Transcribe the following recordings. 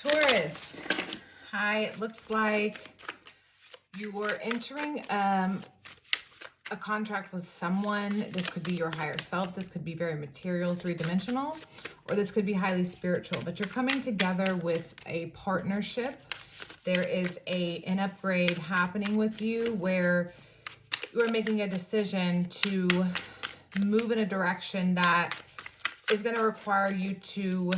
Taurus, hi, it looks like you were entering a contract with someone. This could be your higher self. This could be very material, three-dimensional, or this could be highly spiritual, but you're coming together with a partnership. There is an upgrade happening with you where you are making a decision to move in a direction that is going to require you to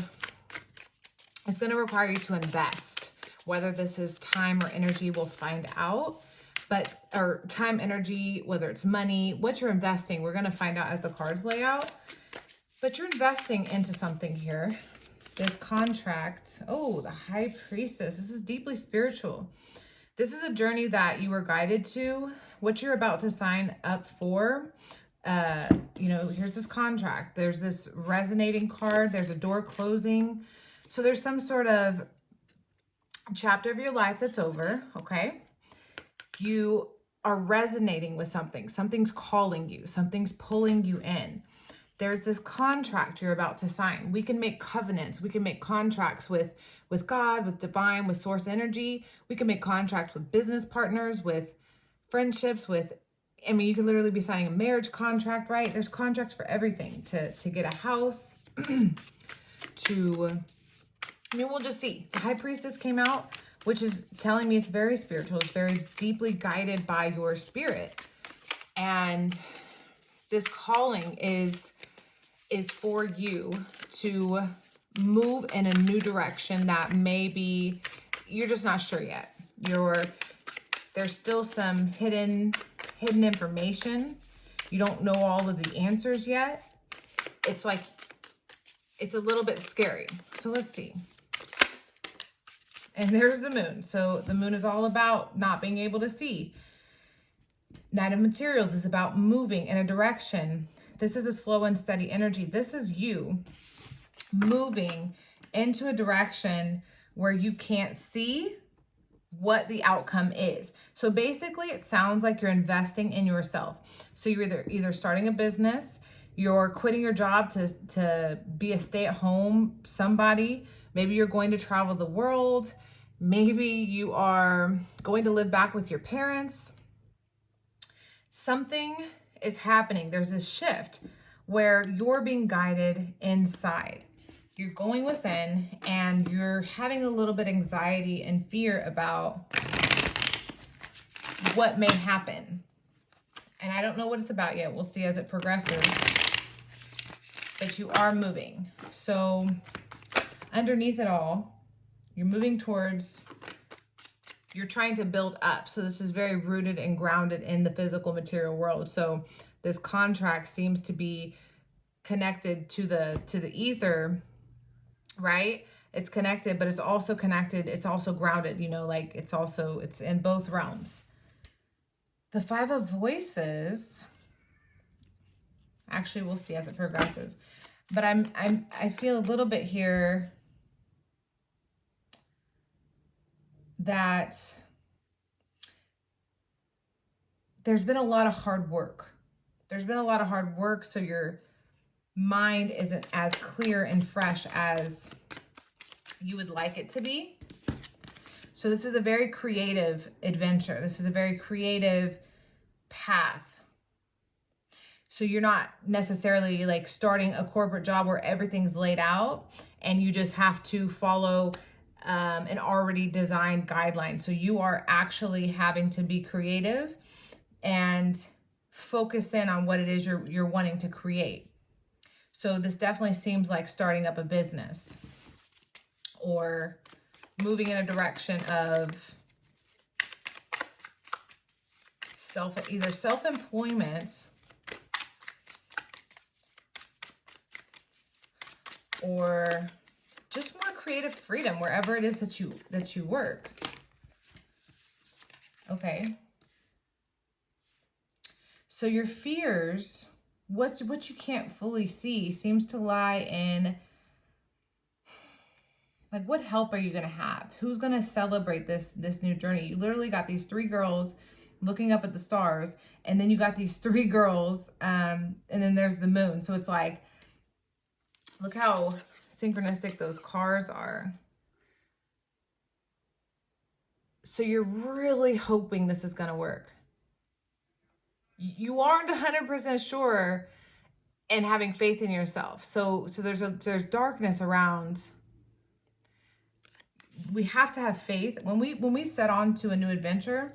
invest. Whether this is time or energy, we'll find out. Or time, energy, whether it's money, what you're investing, we're going to find out as the cards lay out. But you're investing into something here. This contract, oh, the High Priestess. This is deeply spiritual. This is a journey that you were guided to. What you're about to sign up for, here's this contract. There's this resonating card. There's a door closing. So there's some sort of chapter of your life that's over, okay? You are resonating with something. Something's calling you. Something's pulling you in. There's this contract you're about to sign. We can make covenants. We can make contracts with God, with divine, with source energy. We can make contracts with business partners, with friendships, you can literally be signing a marriage contract, right? There's contracts for everything, to get a house, we'll just see. The High Priestess came out, which is telling me it's very spiritual. It's very deeply guided by your spirit. And this calling is for you to move in a new direction that maybe you're just not sure yet. There's still some hidden information. You don't know all of the answers yet. It's like, it's a little bit scary. So let's see. And there's the moon. So the moon is all about not being able to see. Knight of Materials is about moving in a direction. This is a slow and steady energy. This is you moving into a direction where you can't see what the outcome is. So basically it sounds like you're investing in yourself. So you're either starting a business, you're quitting your job to be a stay-at-home somebody. Maybe you're going to travel the world. Maybe you are going to live back with your parents. Something is happening. There's this shift where you're being guided inside. You're going within and you're having a little bit of anxiety and fear about what may happen. And I don't know what it's about yet. We'll see as it progresses. But you are moving. So underneath it all, you're moving towards, you're trying to build up. So this is very rooted and grounded in the physical material world. So this contract seems to be connected to the ether, right? It's connected, but it's also connected. It's also grounded, it's in both realms. The Five of Voices, actually, we'll see as it progresses. But I feel a little bit here that there's been a lot of hard work. So your mind isn't as clear and fresh as you would like it to be. So this is a very creative adventure. This is a very creative path. So you're not necessarily like starting a corporate job where everything's laid out and you just have to follow an already designed guideline. So you are actually having to be creative and focus in on what it is you're wanting to create. So this definitely seems like starting up a business or moving in a direction of either self-employment or just more creative freedom wherever it is that you work. Okay. So your fears, what you can't fully see, seems to lie in, like, what help are you going to have? Who's going to celebrate this new journey? You literally got these three girls looking up at the stars, and then you got these three girls, and then there's the moon. So it's like, look how synchronistic those cars are. So you're really hoping this is going to work. You aren't 100% sure and having faith in yourself. So there's darkness around. We have to have faith when we set on to a new adventure.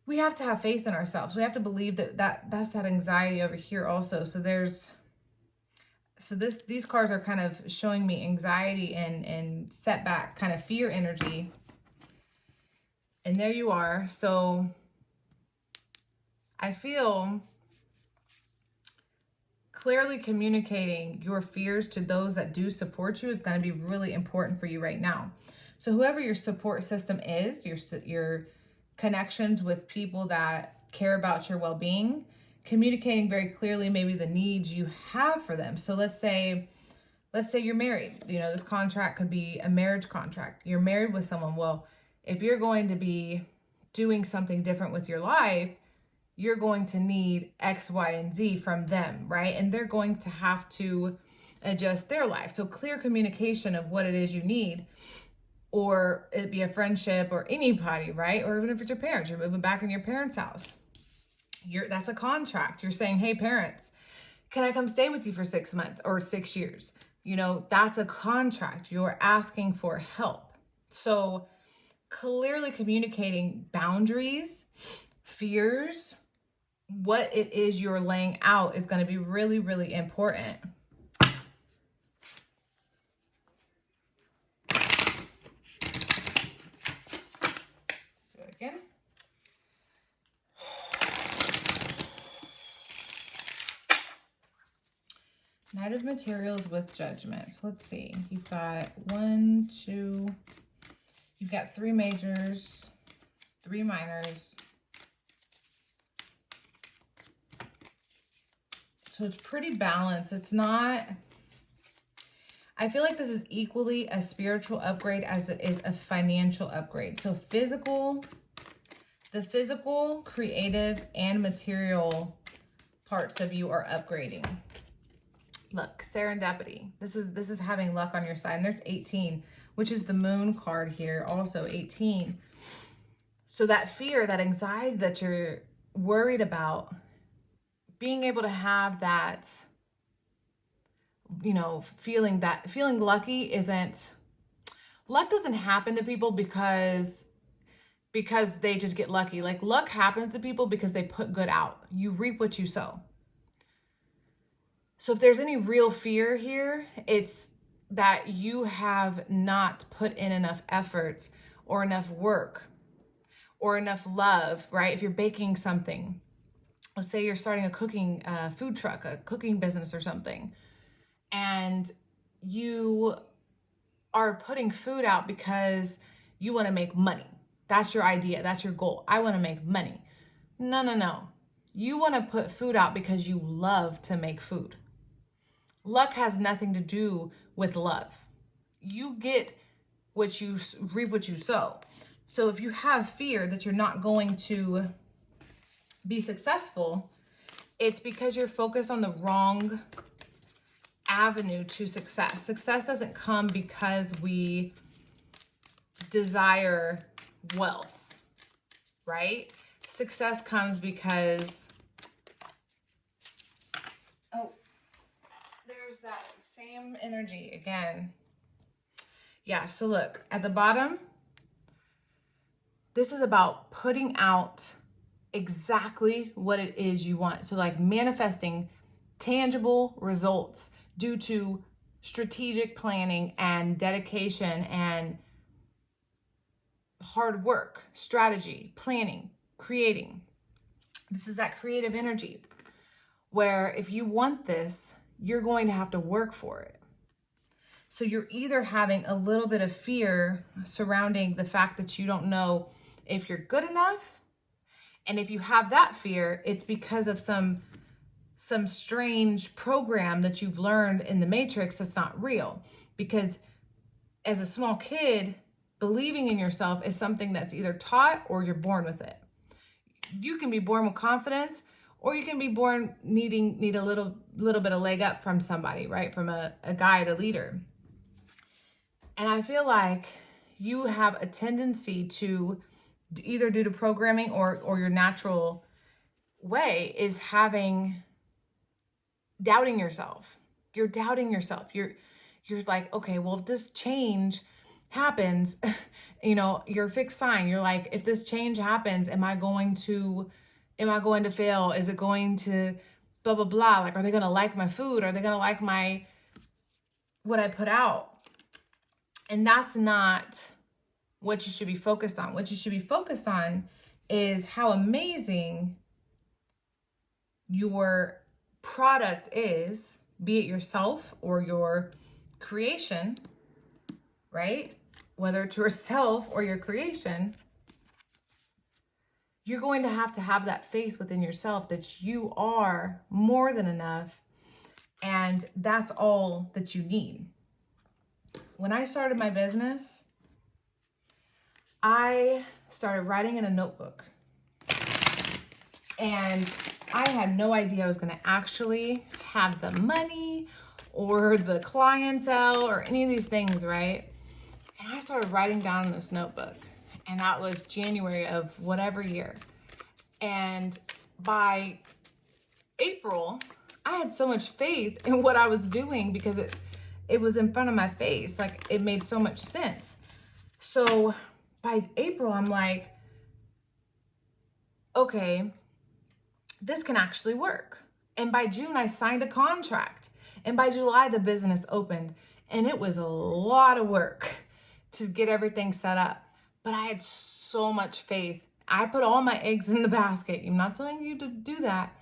We have to have faith in ourselves. We have to believe that's that anxiety over here also. So these cards are kind of showing me anxiety and setback, kind of fear energy. And there you are. So I feel clearly communicating your fears to those that do support you is going to be really important for you right now. So whoever your support system is, your connections with people that care about your well-being, communicating very clearly maybe the needs you have for them. So let's say you're married. You know, this contract could be a marriage contract. You're married with someone. Well, if you're going to be doing something different with your life, you're going to need X, Y, and Z from them, right? And they're going to have to adjust their life. So clear communication of what it is you need, or it be a friendship or anybody, right? Or even if it's your parents, you're moving back in your parents' house. That's a contract. You're saying, hey, parents, can I come stay with you for 6 months or 6 years? You know, that's a contract. You're asking for help. So clearly communicating boundaries, fears, what it is you're laying out is going to be really, really important. Do it again. Knight of Materials with Judgment. So let's see. You've got 1, 2, you've got 3 majors, 3 minors. So it's pretty balanced. It's not, I feel like this is equally a spiritual upgrade as it is a financial upgrade. So the physical, creative, and material parts of you are upgrading. Look, serendipity. This is having luck on your side. And there's 18, which is the moon card here. Also 18. So that fear, that anxiety that you're worried about, being able to have that, you know, feeling lucky luck doesn't happen to people because they just get lucky. Like, luck happens to people because they put good out. You reap what you sow. So if there's any real fear here, it's that you have not put in enough effort or enough work or enough love, right? If you're baking something, let's say you're starting a cooking food truck, a cooking business or something, and you are putting food out because you want to make money. That's your idea. That's your goal. I want to make money. No. You want to put food out because you love to make food. Luck has nothing to do with love. You get what you reap, what you sow. So if you have fear that you're not going to be successful, it's because you're focused on the wrong avenue to success. Success doesn't come because we desire wealth, right? Success comes because, oh, there's that same energy again. Yeah, so look, at the bottom, this is about putting out exactly what it is you want. So like manifesting tangible results due to strategic planning and dedication and hard work, strategy, planning, creating. This is that creative energy where if you want this, you're going to have to work for it. So you're either having a little bit of fear surrounding the fact that you don't know if you're good enough. And if you have that fear, it's because of some strange program that you've learned in the Matrix that's not real. Because as a small kid, believing in yourself is something that's either taught or you're born with it. You can be born with confidence, or you can be born need a little bit of leg up from somebody, right? From a guide, a leader. And I feel like you have a tendency to, either due to programming or your natural way, is doubting yourself. You're doubting yourself. You're like, okay, well, if this change happens, you're a fixed sign. You're like, if this change happens, am I going to fail? Is it going to blah, blah, blah? Like, are they going to like my food? Are they going to like what I put out? And that's not what you should be focused on. What you should be focused on is how amazing your product is, be it yourself or your creation, right? Whether it's yourself or your creation, you're going to have that faith within yourself that you are more than enough, and that's all that you need. When I started my business, I started writing in a notebook, and I had no idea I was going to actually have the money or the clientele or any of these things, right? And I started writing down in this notebook, and that was January of whatever year. And by April, I had so much faith in what I was doing because it was in front of my face. Like, it made so much sense. So by April, I'm like, okay, this can actually work. And by June, I signed a contract. And by July, the business opened. And it was a lot of work to get everything set up. But I had so much faith. I put all my eggs in the basket. I'm not telling you to do that,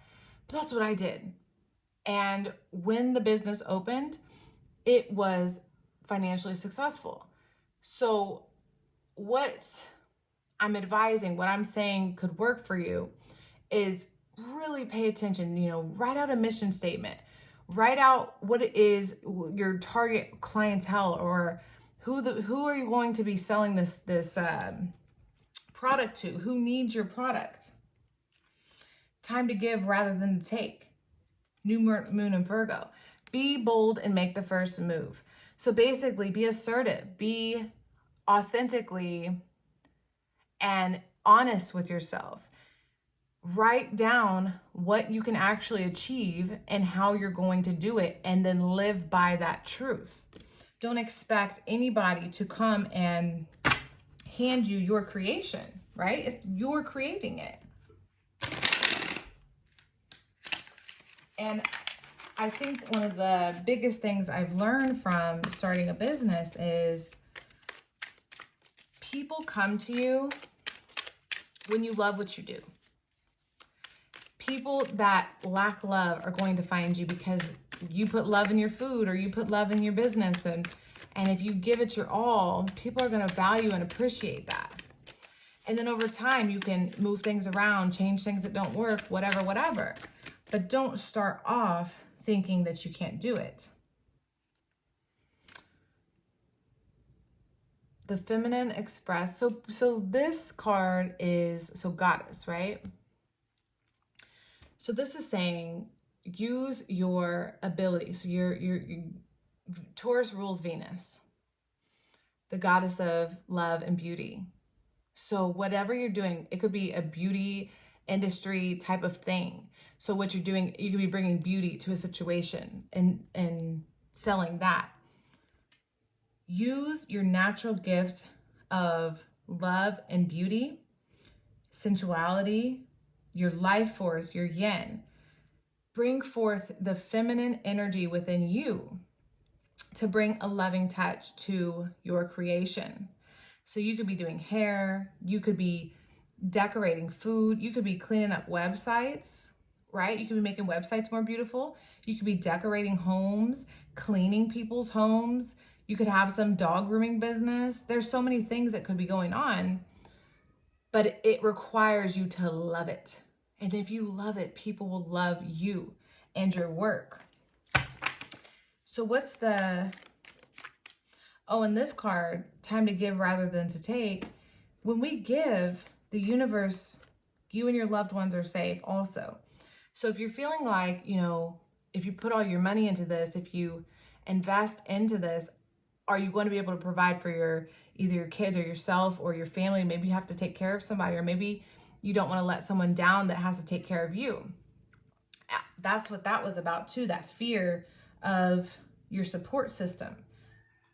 but that's what I did. And when the business opened, it was financially successful. So what I'm advising, what I'm saying could work for you is really pay attention, write out a mission statement, write out what it is your target clientele, or who are you going to be selling this product to, who needs your product. Time to give rather than to take. New moon in Virgo. Be bold and make the first move. So basically, be assertive, be authentically and honest with yourself. Write down what you can actually achieve and how you're going to do it, and then live by that truth. Don't expect anybody to come and hand you your creation, right? You're creating it. And I think one of the biggest things I've learned from starting a business is people come to you when you love what you do. People that lack love are going to find you because you put love in your food or you put love in your business. And if you give it your all, people are going to value and appreciate that. And then over time, you can move things around, change things that don't work, whatever. But don't start off thinking that you can't do it. The feminine express. So this card is, goddess, right? So this is saying use your ability. So your Taurus rules Venus, the goddess of love and beauty. So whatever you're doing, it could be a beauty industry type of thing. So what you're doing, you could be bringing beauty to a situation and selling that. Use your natural gift of love and beauty, sensuality, your life force, your yin. Bring forth the feminine energy within you to bring a loving touch to your creation. So you could be doing hair, you could be decorating food, you could be cleaning up websites, right? You could be making websites more beautiful. You could be decorating homes, cleaning people's homes. You could have some dog grooming business. There's so many things that could be going on, but it requires you to love it. And if you love it, people will love you and your work. So what's in this card, time to give rather than to take. When we give, the universe, you and your loved ones are safe also. So if you're feeling like, if you put all your money into this, if you invest into this, Are you going to be able to provide for either your kids or yourself or your family? Maybe you have to take care of somebody, or maybe you don't want to let someone down that has to take care of you. That's what that was about too, that fear of your support system.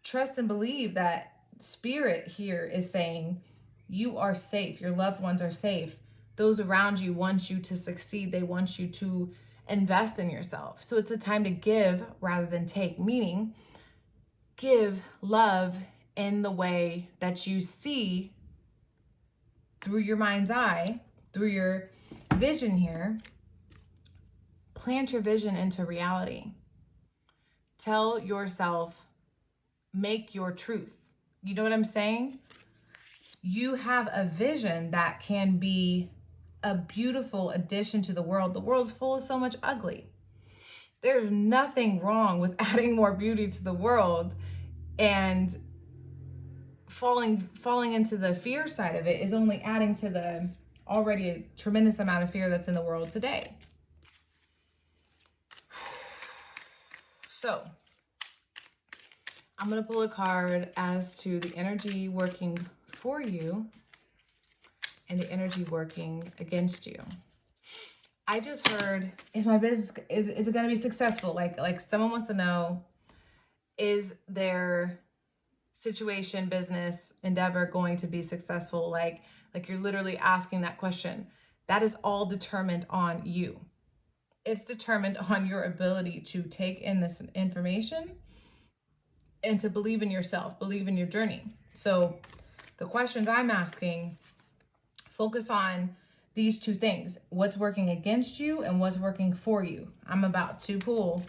Trust and believe that spirit here is saying you are safe. Your loved ones are safe. Those around you want you to succeed. They want you to invest in yourself. So it's a time to give rather than take, meaning give love in the way that you see through your mind's eye, through your vision here. Plant your vision into reality. Tell yourself, make your truth. You know what I'm saying? You have a vision that can be a beautiful addition to the world. The world's full of so much ugly. There's nothing wrong with adding more beauty to the world, and falling into the fear side of it is only adding to the already a tremendous amount of fear that's in the world today. So I'm going to pull a card as to the energy working for you and the energy working against you. I just heard, is my business, is it going to be successful? Like someone wants to know, is their situation, business, endeavor going to be successful? Like you're literally asking that question. That is all determined on you. It's determined on your ability to take in this information and to believe in yourself, believe in your journey. So the questions I'm asking focus on these two things: what's working against you and what's working for you. I'm about to pull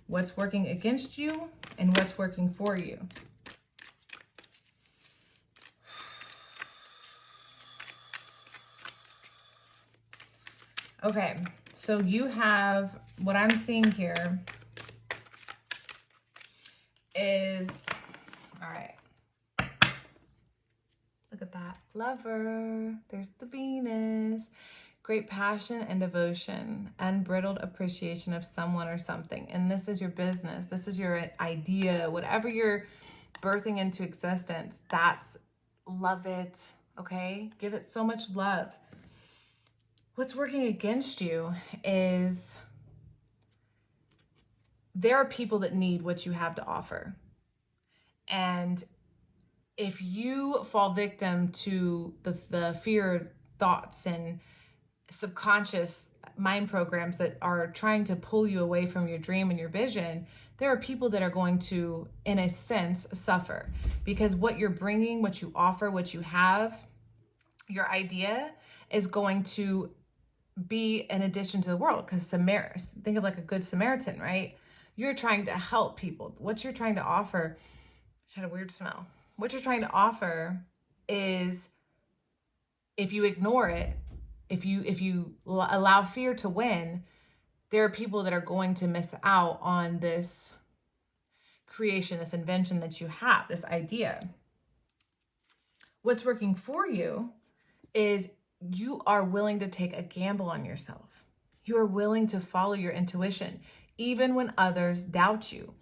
what's working against you and what's working for you. Okay, so you have, what I'm seeing here is, all right, look at that, Lover, there's the Venus, great passion and devotion, unbridled appreciation of someone or something. And this is your business, this is your idea, whatever you're birthing into existence, that's, love it, okay? Give it so much love. What's working against you is there are people that need what you have to offer. And if you fall victim to the fear thoughts and subconscious mind programs that are trying to pull you away from your dream and your vision, there are people that are going to, in a sense, suffer. Because what you're bringing, what you offer, what you have, your idea is going to be an addition to the world. Because think of like a good Samaritan, right? You're trying to help people. What you're trying to offer, just had a weird smell. What you're trying to offer is, if you ignore it, if you allow fear to win, there are people that are going to miss out on this creation, this invention that you have, this idea. What's working for you is you are willing to take a gamble on yourself. You are willing to follow your intuition, even when others doubt you.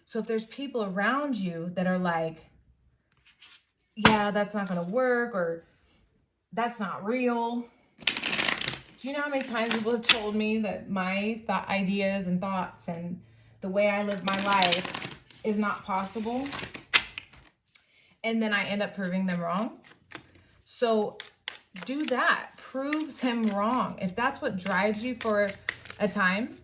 So if there's people around you that are like, yeah, that's not going to work, or that's not real. Do you know how many times people have told me that my ideas and thoughts and the way I live my life is not possible? And then I end up proving them wrong. So do that. Prove them wrong. If that's what drives you for a time,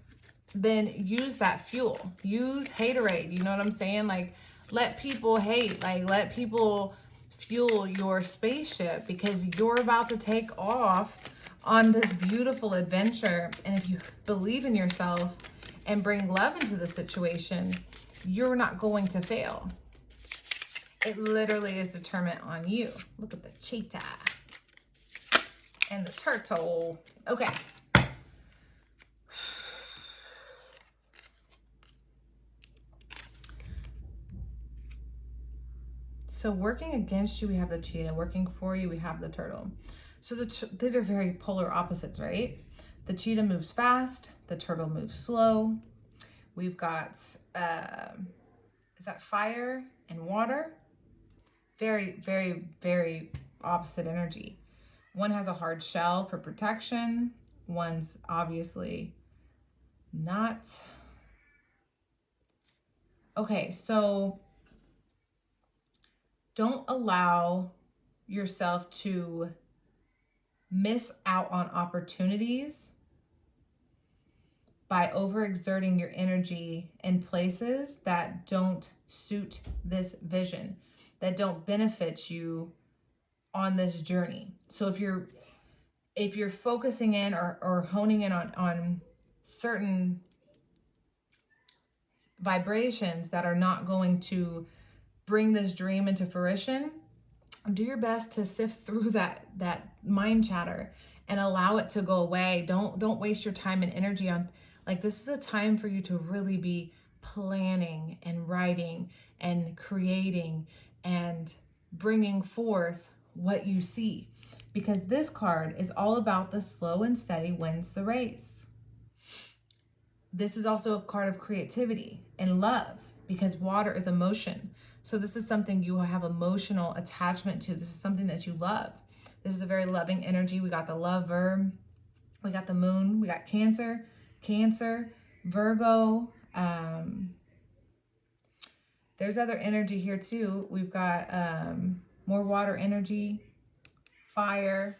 then use that fuel. Use haterade. You know what I'm saying? Like, let people hate. Like, let people fuel your spaceship, because you're about to take off on this beautiful adventure. And if you believe in yourself and bring love into the situation, you're not going to fail. It literally is determined on you. Look at the cheetah and the turtle. Okay. So working against you, we have the cheetah. Working for you, we have the turtle. So these are very polar opposites, right? The cheetah moves fast. The turtle moves slow. We've got is that fire and water. Very, very, very opposite energy. One has a hard shell for protection. One's obviously not. Okay, so don't allow yourself to miss out on opportunities by overexerting your energy in places that don't suit this vision, that don't benefit you on this journey. So if you're focusing in or honing in on certain vibrations that are not going to bring this dream into fruition, do your best to sift through that mind chatter and allow it to go away. Don't waste your time and energy on, like, this is a time for you to really be planning and writing and creating and bringing forth what you see, because this card is all about the slow and steady wins the race. This is also a card of creativity and love, because water is emotion. So this is something you have emotional attachment to. This is something that you love. This is a very loving energy. We got the lover, we got the moon, we got Cancer, Virgo. There's other energy here too. We've got more water energy, fire.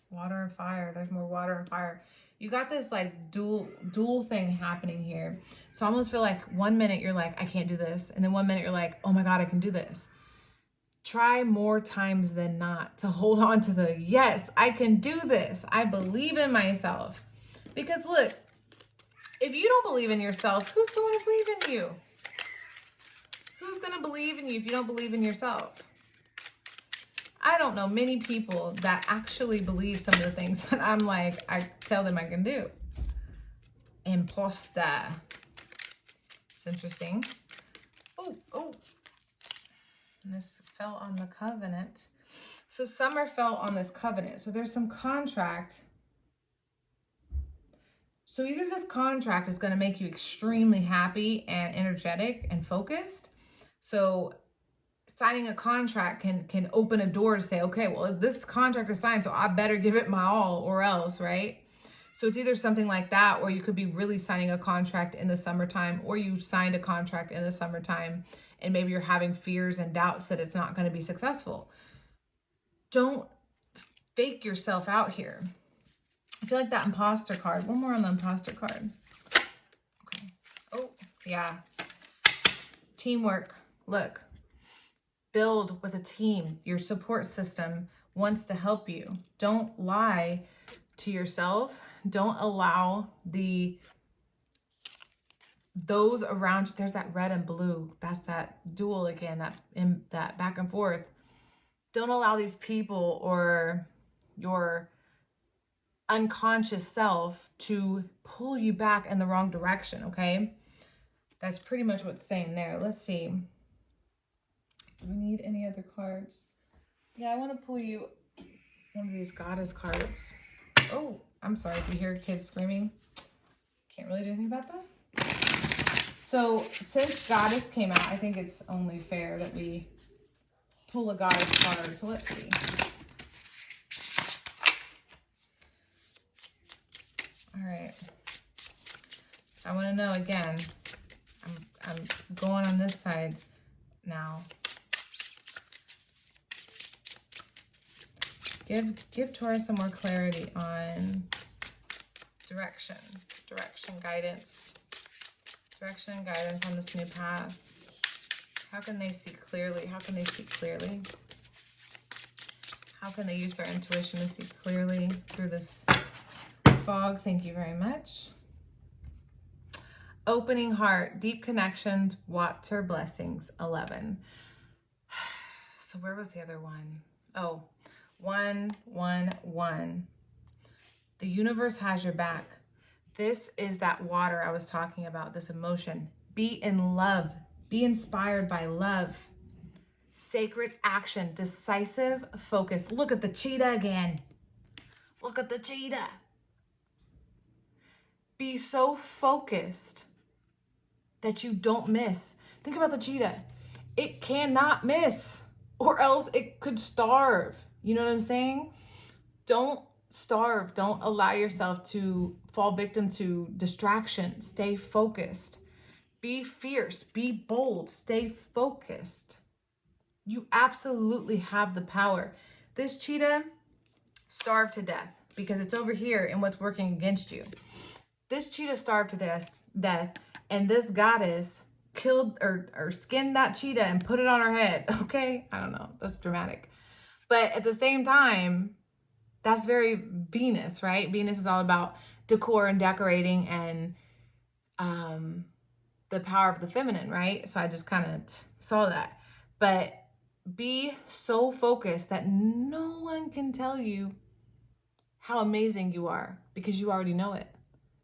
Water and fire. There's more water and fire. You got this like dual thing happening here. So I almost feel like 1 minute you're like, I can't do this. And then 1 minute you're like, oh my God, I can do this. Try more times than not to hold on to the, yes, I can do this. I believe in myself. Because look, if you don't believe in yourself, who's going to believe in you? Who's going to believe in you if you don't believe in yourself? I don't know many people that actually believe some of the things that I'm like, I tell them I can do. Imposter. It's interesting. Oh. And this fell on the covenant. So Summer fell on this covenant. So there's some contract. So either this contract is going to make you extremely happy and energetic and focused. So signing a contract can open a door to say, okay, well, if this contract is signed, so I better give it my all or else, right? So it's either something like that, or you could be really signing a contract in the summertime, or you signed a contract in the summertime and maybe you're having fears and doubts that it's not going to be successful. Don't fake yourself out here. I feel like that imposter card. One more on the imposter card. Okay. Oh, yeah. Teamwork. Look. Build with a team. Your support system wants to help you. Don't lie to yourself. Don't allow those around you. There's that red and blue. That's that dual again, that back and forth. Don't allow these people or your unconscious self to pull you back in the wrong direction, okay? That's pretty much what's saying there. Let's see. Do we need any other cards? Yeah, I want to pull you one of these goddess cards. Oh, I'm sorry if you hear kids screaming. Can't really do anything about that. So since goddess came out, I think it's only fair that we pull a goddess card. So let's see. All right. So I want to know again. I'm going on this side now. Give Taurus some more clarity on direction, guidance on this new path. How can they see clearly? How can they see clearly? How can they use their intuition to see clearly through this fog? Thank you very much. Opening heart, deep connections, water blessings, 11. So where was the other one? Oh, 1, 1, 1. The universe has your back. This is that water I was talking about, this emotion. Be in love. Be inspired by love. Sacred action, decisive focus. Look at the cheetah again. Look at the cheetah. Be so focused that you don't miss. Think about the cheetah. It cannot miss, or else it could starve. You know what I'm saying? Don't starve. Don't allow yourself to fall victim to distraction. Stay focused. Be fierce. Be bold. Stay focused. You absolutely have the power. This cheetah starved to death because it's over here in what's working against you. This cheetah starved to death, and this goddess killed or skinned that cheetah and put it on her head. Okay? I don't know. That's dramatic. But at the same time, that's very Venus, right? Venus is all about decor and decorating and the power of the feminine, right? So I just kind of saw that. But be so focused that no one can tell you how amazing you are because you already know it.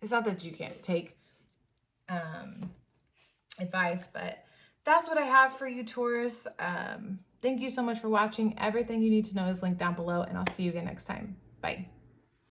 It's not that you can't take advice, but that's what I have for you, Taurus. Thank you so much for watching. Everything you need to know is linked down below, and I'll see you again next time. Bye.